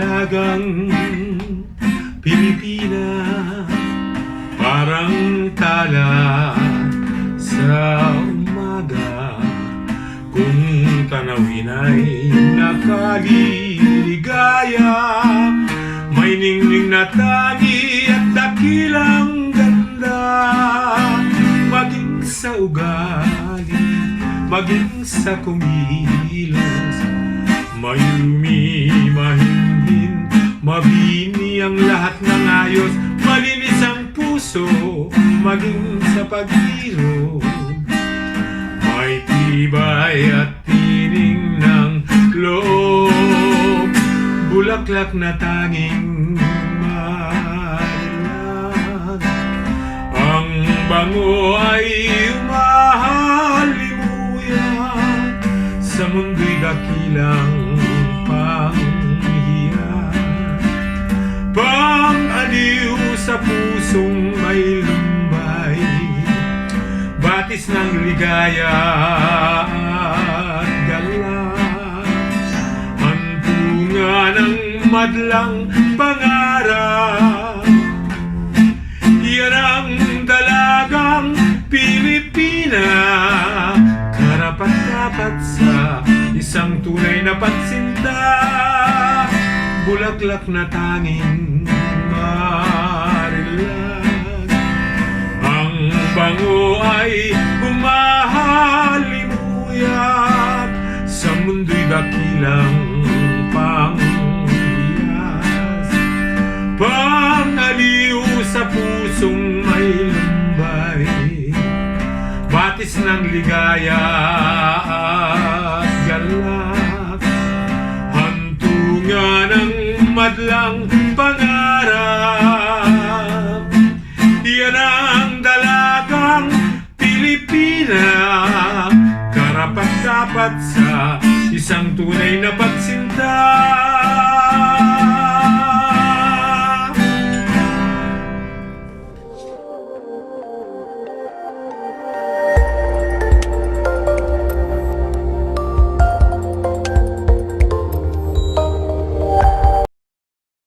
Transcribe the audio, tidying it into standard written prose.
dalagang Pilipina, parang tala sa umaga. Kung tanawin ay nakaliligaya, may ningning na tangi at dakilang ganda. Maging sa ugali, maging sa kumilos, mayumi, mahinhin, mabini ang lahat ng ayos. Malinis ang puso, maging sa paghiro, may tibay at tining ng loob. Bulaklak na tanging marilag, ang bango ay umahalimuyan sa mundo'y dakilang panghiyan. Pang-aliw sa pusong may lumbay, batis ng ligaya at galak, hantungan ng madlang pangarap. Yan ang dalagang Pilipina, karapat-dapat sa isang tunay na pagsinta. Bulaklak na tanging marilag, ang bango ay humahalimuyat sa mundo'y dakilang panghiyas. Pangaliw sa pusong may lumbay, batis ng ligaya at galak, hantungan ng madlang pangarap. Yan ang dalagang Pilipina, karapat-dapat sa isang tunay na pagsinta.